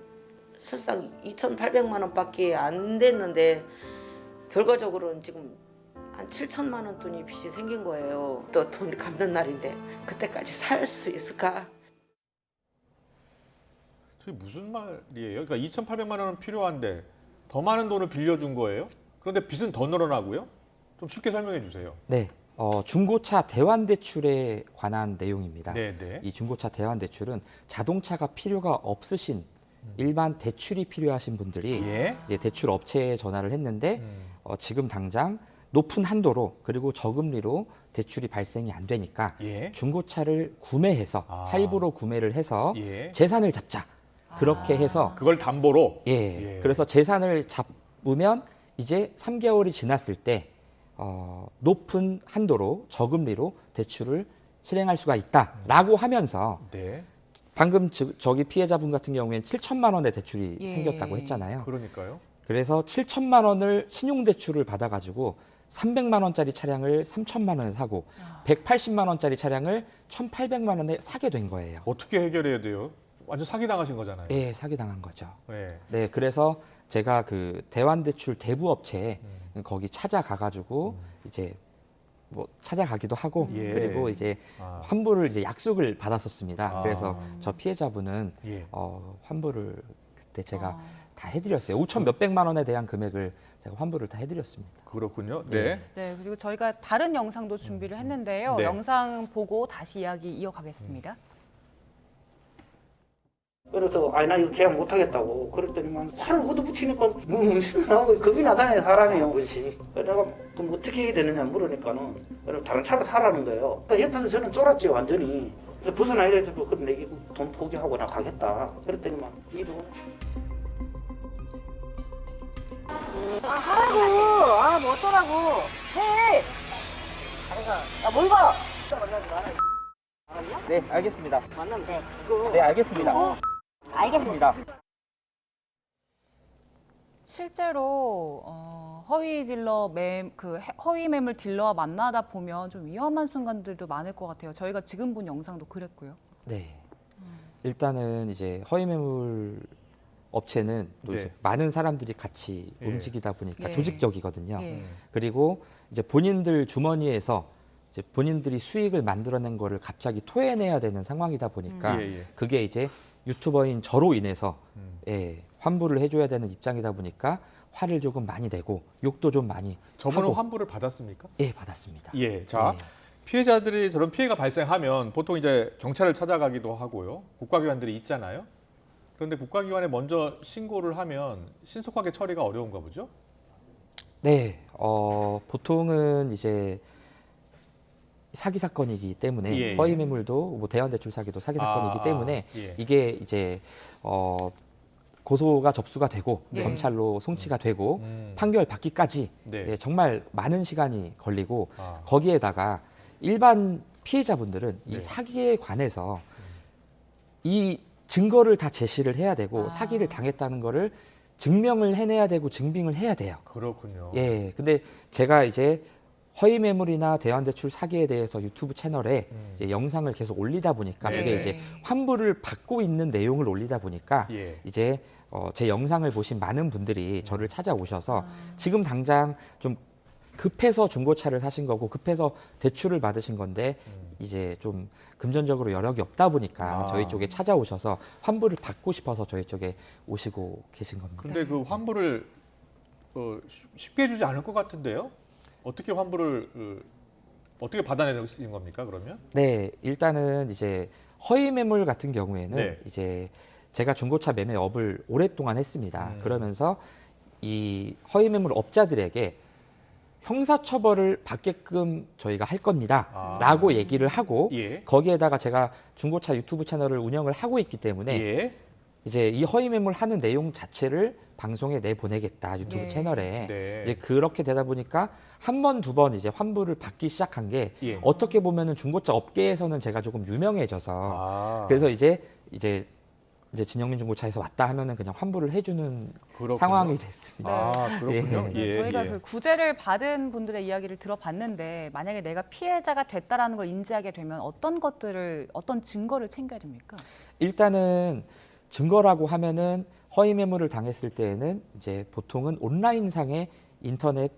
설상 2,800만 원밖에 안 됐는데 결과적으로는 지금 한 7천만 원 돈이 빚이 생긴 거예요. 또 돈 갚는 날인데 그때까지 살 수 있을까? 저게 무슨 말이에요? 그러니까 2,800만 원은 필요한데 더 많은 돈을 빌려준 거예요? 그런데 빚은 더 늘어나고요? 좀 쉽게 설명해 주세요. 네. 중고차 대환 대출에 관한 내용입니다. 네, 네. 이 중고차 대환 대출은 자동차가 필요가 없으신 일반 대출이 필요하신 분들이 예. 이제 대출 업체에 전화를 했는데 지금 당장 높은 한도로 그리고 저금리로 대출이 발생이 안 되니까 예. 중고차를 구매해서 할부로 구매를 해서 예. 재산을 잡자. 그렇게 해서 그걸 담보로? 예. 그래서 재산을 잡으면 이제 3개월이 지났을 때 높은 한도로 저금리로 대출을 실행할 수가 있다라고 하면서 네. 방금 저기 피해자분 같은 경우에는 7천만 원의 대출이 예. 생겼다고 했잖아요. 그러니까요. 그래서 7천만 원을 신용대출을 받아가지고 300만 원짜리 차량을 3천만 원에 사고 180만 원짜리 차량을 1,800만 원에 사게 된 거예요. 어떻게 해결해야 돼요? 완전 사기당하신 거잖아요. 예, 사기당한 거죠. 네. 네, 그래서 제가 그 대환대출 대부업체에 거기 찾아가가지고 이제 뭐 찾아가기도 하고 예. 그리고 이제 환불을 이제 약속을 받았었습니다. 그래서 저 피해자분은 예. 환불을 그때 제가 다 해드렸어요. 5천 몇백만 원에 대한 금액을 제가 환불을 다 해드렸습니다. 그렇군요. 네. 네, 그리고 저희가 다른 영상도 준비를 했는데요. 네. 영상 보고 다시 이야기 이어가겠습니다. 그래서 아니 나 이거 계약 못 하겠다고 그랬더니만 팔을 걷어붙이니까 나고 겁이 나잖아요 사람이요. 내가 그럼 어떻게 해야 되느냐 물으니까는 그럼 다른 차를 사라는 거예요. 그러니까 옆에서 저는 쫄았지 완전히. 그래서 벗어나야 되죠. 그럼 내가 돈 포기하고 나 가겠다. 그랬더니만 니도 하라고. 뭐 어쩌라고. 해. 뭘 봐. 네, 알겠습니다. 만나면 돼. 네, 알겠습니다. 알겠습니다. 실제로 허위 딜러 허위 매물 딜러와 만나다 보면 좀 위험한 순간들도 많을 것 같아요. 저희가 지금 본 영상도 그랬고요. 네. 일단은 이제 허위 매물 업체는 또 네. 이제 많은 사람들이 같이 예. 움직이다 보니까 예. 조직적이거든요. 예. 그리고 이제 본인들 주머니에서 이제 본인들이 수익을 만들어낸 거를 갑자기 토해내야 되는 상황이다 보니까 예, 예. 그게 이제 유튜버인 저로 인해서 환불을 해줘야 되는 입장이다 보니까 화를 조금 많이 내고 욕도 좀 많이 저분은 하고. 환불을 받았습니까? 예, 받았습니다. 예. 자, 피해자들이 저런 피해가 발생하면 보통 이제 경찰을 찾아가기도 하고요. 국가기관들이 있잖아요. 그런데 국가기관에 먼저 신고를 하면 신속하게 처리가 어려운가 보죠? 네, 보통은 이제 사기 사건이기 때문에 예, 예. 허위 매물도 뭐 대환대출 사기도 사기 사건이기 때문에 예. 이게 이제 고소가 접수가 되고 네. 검찰로 송치가 되고 판결 받기까지 네. 예, 정말 많은 시간이 걸리고 아. 거기에다가 일반 피해자분들은 이 네. 사기에 관해서 이 증거를 다 제시를 해야 되고 사기를 당했다는 거를 증명을 해내야 되고 증빙을 해야 돼요. 그렇군요. 예, 근데 제가 이제 허위 매물이나 대환대출 사기에 대해서 유튜브 채널에 이제 영상을 계속 올리다 보니까 네. 그게 이제 환불을 받고 있는 내용을 올리다 보니까 예. 이제 제 영상을 보신 많은 분들이 저를 찾아오셔서 지금 당장 좀 급해서 중고차를 사신 거고 급해서 대출을 받으신 건데 이제 좀 금전적으로 여력이 없다 보니까 저희 쪽에 찾아오셔서 환불을 받고 싶어서 저희 쪽에 오시고 계신 겁니다. 근데 그 환불을 쉽게 해주지 않을 것 같은데요? 어떻게 환불을 어떻게 받아내는 겁니까? 그러면? 네, 일단은 이제 허위 매물 같은 경우에는 네. 이제 제가 중고차 매매 업을 오랫동안 했습니다. 그러면서 이 허위 매물 업자들에게 형사처벌을 받게끔 저희가 할 겁니다. 라고 얘기를 하고 예. 거기에다가 제가 중고차 유튜브 채널을 운영을 하고 있기 때문에 예. 이제 이 허위 매물 하는 내용 자체를 방송에 내보내겠다 유튜브 네. 채널에 네. 이제 그렇게 되다 보니까 한 번, 두 번 이제 환불을 받기 시작한 게 예. 어떻게 보면은 중고차 업계에서는 제가 조금 유명해져서 아. 그래서 이제 진영민 중고차에서 왔다 하면은 그냥 환불을 해주는 그렇군요. 상황이 됐습니다. 아, 그렇군요. 예. 예. 저희가 그 구제를 받은 분들의 이야기를 들어봤는데 만약에 내가 피해자가 됐다라는 걸 인지하게 되면 어떤 증거를 챙겨야 됩니까? 일단은 증거라고 하면은 허위 매물을 당했을 때에는 이제 보통은 온라인상의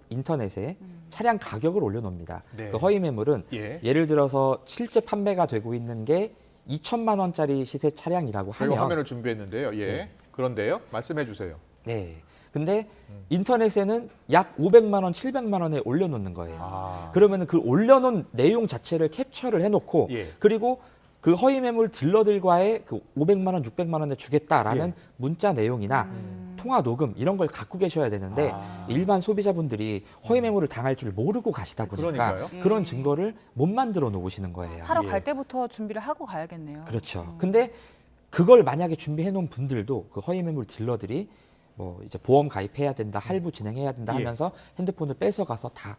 인터넷에 차량 가격을 올려놓습니다. 네. 그 허위 매물은 예. 예를 들어서 실제 판매가 되고 있는 게 2천만 원짜리 시세 차량이라고 저희가 하면 화면을 준비했는데요. 예. 네. 그런데요. 말씀해 주세요. 네. 근데 인터넷에는 약 500만 원, 700만 원에 올려놓는 거예요. 아. 그러면은 그 올려놓은 내용 자체를 캡처를 해놓고 예. 그리고 그 허위 매물 딜러들과의 그 500만 원, 600만 원에 주겠다라는 예. 문자 내용이나 통화 녹음 이런 걸 갖고 계셔야 되는데 일반 소비자분들이 허위 매물을 당할 줄 모르고 가시다 보니까 그러니까요. 그런 증거를 못 만들어 놓으시는 거예요. 사러 예. 갈 때부터 준비를 하고 가야겠네요. 그렇죠. 근데 그걸 만약에 준비해 놓은 분들도 그 허위 매물 딜러들이 뭐 이제 보험 가입해야 된다, 할부 진행해야 된다 예. 하면서 핸드폰을 뺏어가서 다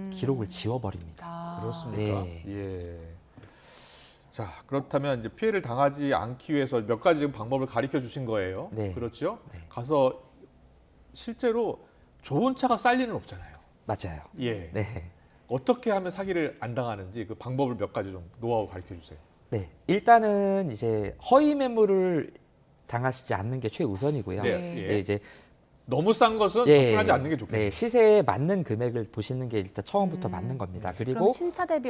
기록을 지워버립니다. 그렇습니까? 네. 예. 자, 그렇다면 이제 피해를 당하지 않기 위해서 몇 가지 지금 방법을 가르쳐 주신 거예요. 네. 그렇죠? 가서 실제로 좋은 차가 쌀 리는 없잖아요. 맞아요. 예. 네. 어떻게 하면 사기를 안 당하는지 그 방법을 몇 가지 좀 노하우 가르쳐 주세요. 네. 일단은 이제 허위 매물을 당하시지 않는 게 최우선이고요. 네. 예. 이제 너무 싼 것은 예, 접근하지 않는 게 좋겠네요. 네, 시세에 맞는 금액을 보시는 게 일단 처음부터 맞는 겁니다. 그리고 그럼 신차 대비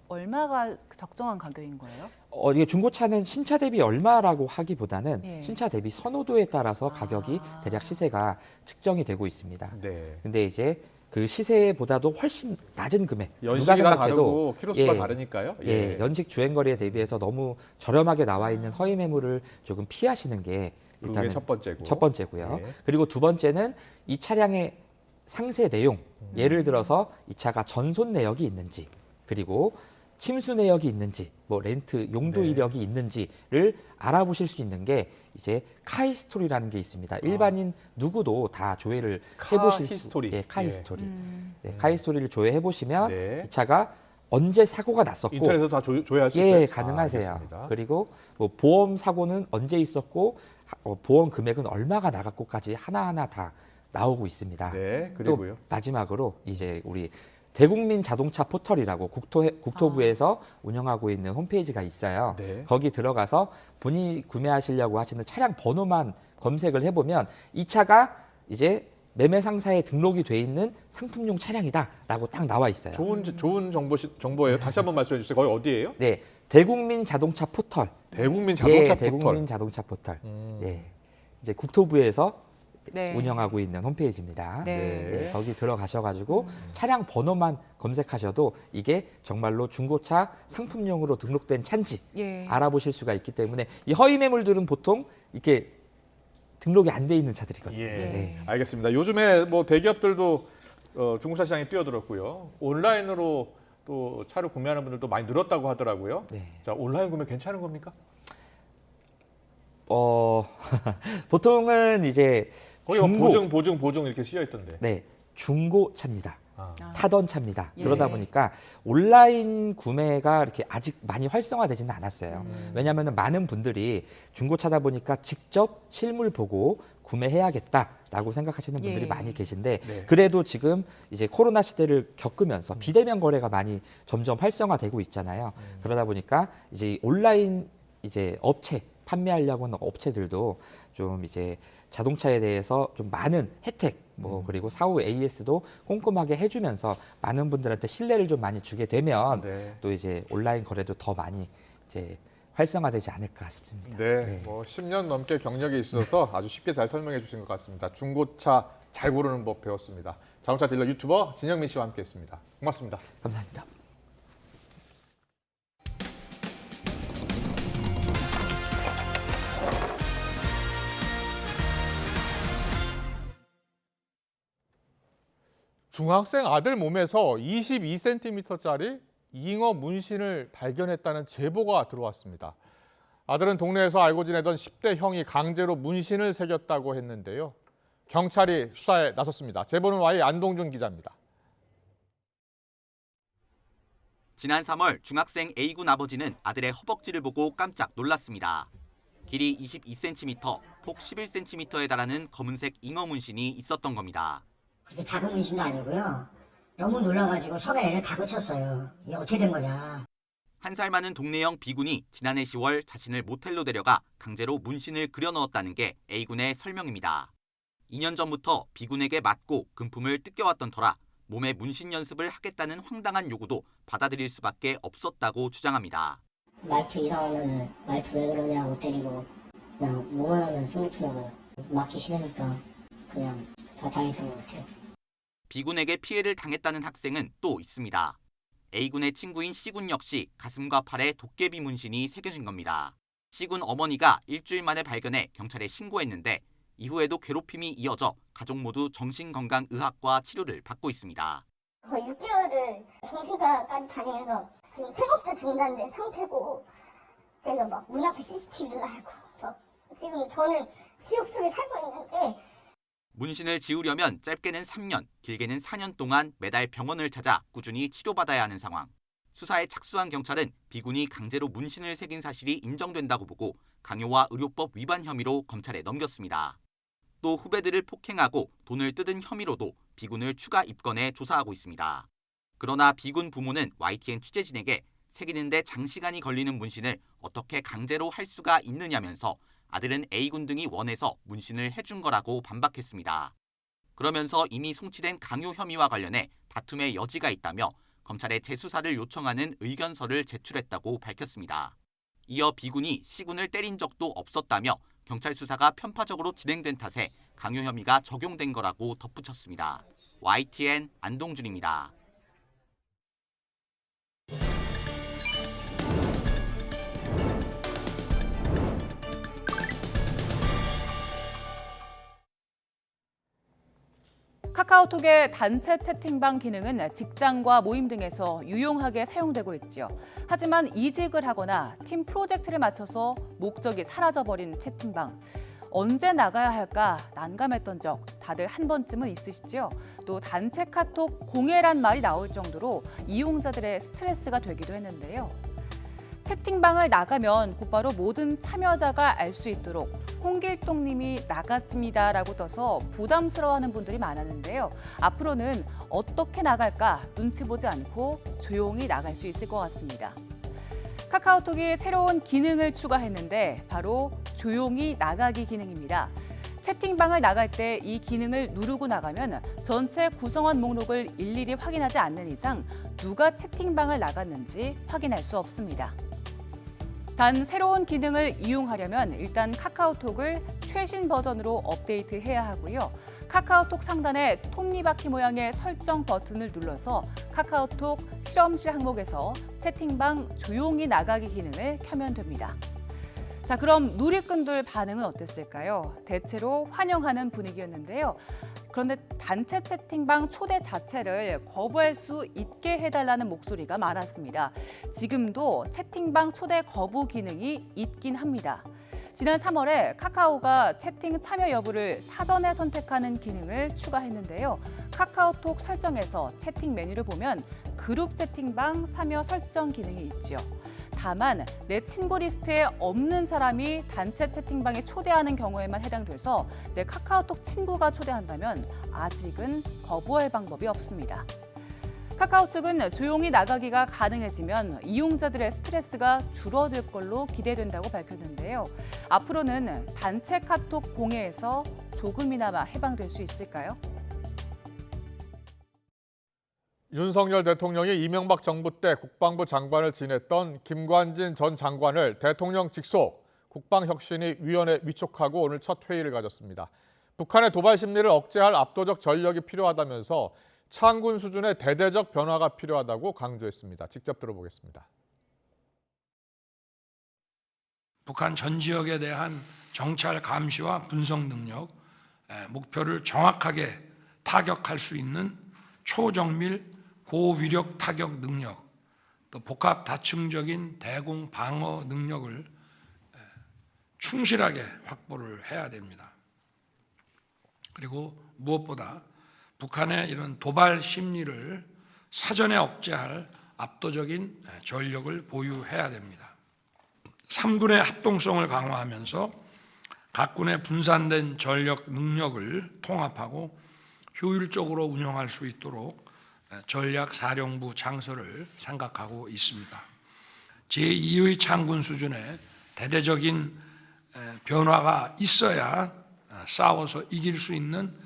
얼마가 적정한 가격인 거예요? 이게 중고차는 신차 대비 얼마라고 하기보다는 예. 신차 대비 선호도에 따라서 가격이 대략 시세가 측정이 되고 있습니다. 네. 근데 이제 그 시세보다도 훨씬 낮은 금액. 누가 연식이 생각해도 다르고 키로수가 다르니까요. 예, 연식 주행 거리에 대비해서 너무 저렴하게 나와 있는 허위 매물을 조금 피하시는 게 일단은 그게 첫 번째고. 첫 번째고요. 예. 그리고 두 번째는 이 차량의 상세 내용. 예를 들어서 이 차가 전손 내역이 있는지 그리고 침수 내역이 있는지, 뭐 렌트 용도 네. 이력이 있는지를 알아보실 수 있는 게 이제 카히스토리라는 게 있습니다. 일반인 누구도 다 조회를 해보실 카히스토리. 예, 카히스토리. 예. 네, 카히스토리를 조회해 보시면 네. 이 차가 언제 사고가 났었고 인터넷에서 다 조회할 수 있어요? 예, 가능하세요. 알겠습니다. 그리고 뭐 보험 사고는 언제 있었고 보험 금액은 얼마가 나갔고까지 하나하나 다 나오고 있습니다. 네, 또 그리고요. 마지막으로 이제 우리 대국민 자동차 포털이라고 국토부에서 운영하고 있는 홈페이지가 있어요. 네. 거기 들어가서 본인이 구매하시려고 하시는 차량 번호만 검색을 해보면 이 차가 이제 매매 상사에 등록이 돼 있는 상품용 차량이다라고 딱 나와 있어요. 좋은 정보예요. 다시 한번 말씀해 주세요. 거기 어디예요? 네, 대국민 자동차 포털. 대국민 자동차 포털. 대국민 자동차 포털. 예, 이제 국토부에서 네. 운영하고 있는 홈페이지입니다. 네. 거기 들어가셔가지고 차량 번호만 검색하셔도 이게 정말로 중고차 상품용으로 등록된 차인지 예. 알아보실 수가 있기 때문에 이 허위 매물들은 보통 이렇게 등록이 안 돼 있는 차들이거든요. 예. 네. 알겠습니다. 요즘에 뭐 대기업들도 중고차 시장에 뛰어들었고요. 온라인으로 또 차를 구매하는 분들도 많이 늘었다고 하더라고요. 네. 자, 온라인 구매 괜찮은 겁니까? 보통은 이제 거기 보증 이렇게 씌여 있던데. 네, 중고차입니다. 타던 차입니다. 예. 그러다 보니까 온라인 구매가 이렇게 아직 많이 활성화되지는 않았어요. 왜냐하면 많은 분들이 중고차다 보니까 직접 실물 보고 구매해야겠다라고 생각하시는 분들이 예. 많이 계신데 네. 그래도 지금 이제 코로나 시대를 겪으면서 비대면 거래가 많이 점점 활성화되고 있잖아요. 그러다 보니까 이제 온라인 이제 업체 판매하려고 하는 업체들도 좀 이제 자동차에 대해서 좀 많은 혜택 그리고 사후 AS도 꼼꼼하게 해주면서 많은 분들한테 신뢰를 좀 많이 주게 되면 네. 또 이제 온라인 거래도 더 많이 이제 활성화되지 않을까 싶습니다. 네, 뭐 10년 넘게 경력이 있어서 아주 쉽게 잘 설명해 주신 것 같습니다. 중고차 잘 고르는 법 배웠습니다. 자동차 딜러 유튜버 진영민 씨와 함께했습니다. 고맙습니다. 감사합니다. 중학생 아들 몸에서 22cm짜리 잉어 문신을 발견했다는 제보가 들어왔습니다. 아들은 동네에서 알고 지내던 10대 형이 강제로 문신을 새겼다고 했는데요. 경찰이 수사에 나섰습니다. 제보는 Y 안동준 기자입니다. 지난 3월 중학생 A군 아버지는 아들의 허벅지를 보고 깜짝 놀랐습니다. 길이 22cm, 폭 11cm에 달하는 검은색 잉어 문신이 있었던 겁니다. 근데 작은 문신도 아니고요. 너무 놀라가지고 처음에 애를 다 고쳤어요. 이게 어떻게 된 거냐. 1살 많은 동네형 B군이 지난해 10월 자신을 모텔로 데려가 강제로 문신을 그려 넣었다는 게 A군의 설명입니다. 2년 전부터 B군에게 맞고 금품을 뜯겨왔던 터라 몸에 문신 연습을 하겠다는 황당한 요구도 받아들일 수밖에 없었다고 주장합니다. 말투 이상하면 말투 왜 그러냐고 때리고 그냥 뭐만 하면 숨기치다가 맞기 싫으니까 그냥 다 당했던 것 같아요. B군에게 피해를 당했다는 학생은 또 있습니다. A군의 친구인 C군 역시 가슴과 팔에 도깨비 문신이 새겨진 겁니다. C군 어머니가 일주일 만에 발견해 경찰에 신고했는데 이후에도 괴롭힘이 이어져 가족 모두 정신건강의학과 치료를 받고 있습니다. 거의 6개월을 정신과까지 다니면서 지금 생업도 중단된 상태고 제가 막 문 앞에 CCTV도 달고 지금 저는 지옥 속에 살고 있는데 문신을 지우려면 짧게는 3년, 길게는 4년 동안 매달 병원을 찾아 꾸준히 치료받아야 하는 상황. 수사에 착수한 경찰은 B군이 강제로 문신을 새긴 사실이 인정된다고 보고 강요와 의료법 위반 혐의로 검찰에 넘겼습니다. 또 후배들을 폭행하고 돈을 뜯은 혐의로도 B군을 추가 입건해 조사하고 있습니다. 그러나 B군 부모는 YTN 취재진에게 새기는데 장시간이 걸리는 문신을 어떻게 강제로 할 수가 있느냐면서 아들은 A군 등이 원해서 문신을 해준 거라고 반박했습니다. 그러면서 이미 송치된 강요 혐의와 관련해 다툼의 여지가 있다며 검찰에 재수사를 요청하는 의견서를 제출했다고 밝혔습니다. 이어 B군이 C군을 때린 적도 없었다며 경찰 수사가 편파적으로 진행된 탓에 강요 혐의가 적용된 거라고 덧붙였습니다. YTN 안동준입니다. 카카오톡의 단체 채팅방 기능은 직장과 모임 등에서 유용하게 사용되고 있지요. 하지만 이직을 하거나 팀 프로젝트를 마쳐서 목적이 사라져버린 채팅방. 언제 나가야 할까 난감했던 적 다들 한 번쯤은 있으시죠? 또 단체 카톡 공해란 말이 나올 정도로 이용자들의 스트레스가 되기도 했는데요. 채팅방을 나가면 곧바로 모든 참여자가 알 수 있도록 홍길동 님이 나갔습니다라고 떠서 부담스러워하는 분들이 많았는데요. 앞으로는 어떻게 나갈까 눈치 보지 않고 조용히 나갈 수 있을 것 같습니다. 카카오톡이 새로운 기능을 추가했는데 바로 조용히 나가기 기능입니다. 채팅방을 나갈 때 이 기능을 누르고 나가면 전체 구성원 목록을 일일이 확인하지 않는 이상 누가 채팅방을 나갔는지 확인할 수 없습니다. 단 새로운 기능을 이용하려면 일단 카카오톡을 최신 버전으로 업데이트해야 하고요. 카카오톡 상단의 톱니바퀴 모양의 설정 버튼을 눌러서 카카오톡 실험실 항목에서 채팅방 조용히 나가기 기능을 켜면 됩니다. 자, 그럼 누리꾼들 반응은 어땠을까요? 대체로 환영하는 분위기였는데요. 그런데 단체 채팅방 초대 자체를 거부할 수 있게 해달라는 목소리가 많았습니다. 지금도 채팅방 초대 거부 기능이 있긴 합니다. 지난 3월에 카카오가 채팅 참여 여부를 사전에 선택하는 기능을 추가했는데요. 카카오톡 설정에서 채팅 메뉴를 보면 그룹 채팅방 참여 설정 기능이 있죠. 다만 내 친구 리스트에 없는 사람이 단체 채팅방에 초대하는 경우에만 해당돼서 내 카카오톡 친구가 초대한다면 아직은 거부할 방법이 없습니다. 카카오 측은 조용히 나가기가 가능해지면 이용자들의 스트레스가 줄어들 걸로 기대된다고 밝혔는데요. 앞으로는 단체 카톡 공해에서 조금이나마 해방될 수 있을까요? 윤석열 대통령이 이명박 정부 때 국방부 장관을 지냈던 김관진 전 장관을 대통령 직속 국방혁신위원회에 위촉하고 오늘 첫 회의를 가졌습니다. 북한의 도발 심리를 억제할 압도적 전력이 필요하다면서 창군 수준의 대대적 변화가 필요하다고 강조했습니다. 직접 들어보겠습니다. 북한 전 지역에 대한 정찰 감시와 분석 능력, 목표를 정확하게 타격할 수 있는 초정밀 고위력 타격 능력, 또 복합 다층적인 대공 방어 능력을 충실하게 확보를 해야 됩니다. 그리고 무엇보다 북한의 이런 도발 심리를 사전에 억제할 압도적인 전력을 보유해야 됩니다. 3군의 합동성을 강화하면서 각 군의 분산된 전력 능력을 통합하고 효율적으로 운영할 수 있도록 전략사령부 창설을 생각하고 있습니다. 제2의 창군 수준의 대대적인 변화가 있어야 싸워서 이길 수 있는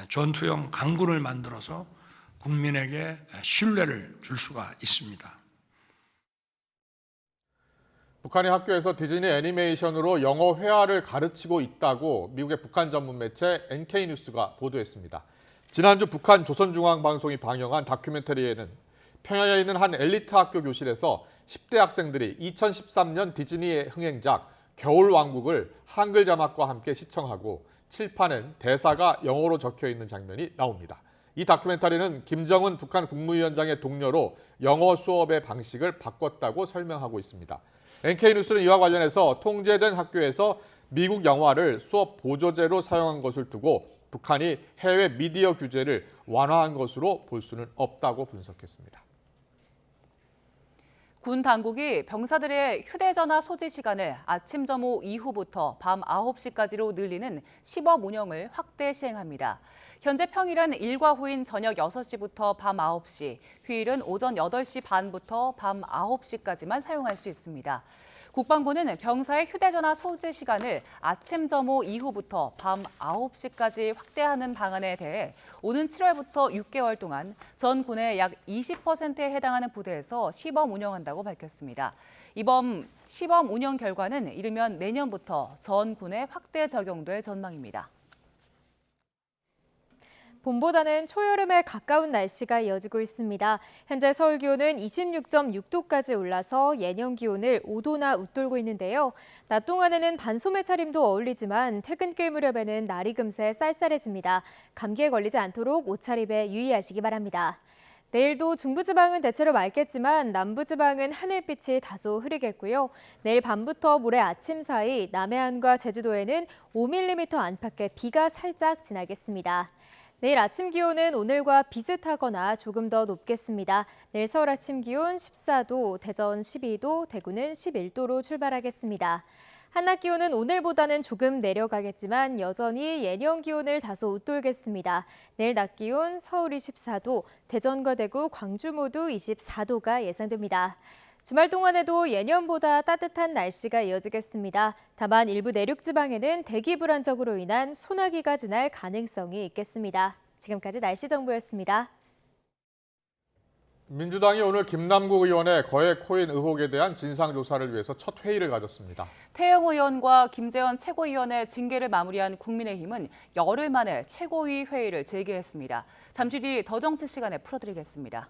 전투형 강군을 만들어서 국민에게 신뢰를 줄 수가 있습니다. 북한이 학교에서 디즈니 애니메이션으로 영어 회화를 가르치고 있다고 미국의 북한 전문 매체 NK뉴스가 보도했습니다. 지난주 북한 조선중앙방송이 방영한 다큐멘터리에는 평양에 있는 한 엘리트 학교 교실에서 10대 학생들이 2013년 디즈니의 흥행작 겨울왕국을 한글 자막과 함께 시청하고 칠판엔 대사가 영어로 적혀 있는 장면이 나옵니다. 이 다큐멘터리는 김정은 북한 국무위원장의 동료로 영어 수업의 방식을 바꿨다고 설명하고 있습니다. NK뉴스는 이와 관련해서 통제된 학교에서 미국 영화를 수업 보조제로 사용한 것을 두고 북한이 해외 미디어 규제를 완화한 것으로 볼 수는 없다고 분석했습니다. 군 당국이 병사들의 휴대전화 소지 시간을 아침 점호 이후부터 밤 9시까지로 늘리는 시범 운영을 확대 시행합니다. 현재 평일은 일과 후인 저녁 6시부터 밤 9시, 휴일은 오전 8시 반부터 밤 9시까지만 사용할 수 있습니다. 국방부는 병사의 휴대전화 소지 시간을 아침 점호 이후부터 밤 9시까지 확대하는 방안에 대해 오는 7월부터 6개월 동안 전 군의 약 20%에 해당하는 부대에서 시범 운영한다고 밝혔습니다. 이번 시범 운영 결과는 이르면 내년부터 전 군에 확대 적용될 전망입니다. 봄보다는 초여름에 가까운 날씨가 이어지고 있습니다. 현재 서울 기온은 26.6도까지 올라서 예년 기온을 5도나 웃돌고 있는데요. 낮 동안에는 반소매 차림도 어울리지만 퇴근길 무렵에는 날이 금세 쌀쌀해집니다. 감기에 걸리지 않도록 옷차림에 유의하시기 바랍니다. 내일도 중부지방은 대체로 맑겠지만 남부지방은 하늘빛이 다소 흐리겠고요. 내일 밤부터 모레 아침 사이 남해안과 제주도에는 5mm 안팎의 비가 살짝 지나겠습니다. 내일 아침 기온은 오늘과 비슷하거나 조금 더 높겠습니다. 내일 서울 아침 기온 14도, 대전 12도, 대구는 11도로 출발하겠습니다. 한낮 기온은 오늘보다는 조금 내려가겠지만 여전히 예년 기온을 다소 웃돌겠습니다. 내일 낮 기온 서울이 14도, 대전과 대구, 광주 모두 24도가 예상됩니다. 주말 동안에도 예년보다 따뜻한 날씨가 이어지겠습니다. 다만 일부 내륙 지방에는 대기 불안정으로 인한 소나기가 지날 가능성이 있겠습니다. 지금까지 날씨 정보였습니다. 민주당이 오늘 김남국 의원의 거액 코인 의혹에 대한 진상조사를 위해서 첫 회의를 가졌습니다. 태영 의원과 김재원 최고위원의 징계를 마무리한 국민의힘은 열흘 만에 최고위 회의를 재개했습니다. 잠시 뒤 더 정치 시간에 풀어드리겠습니다.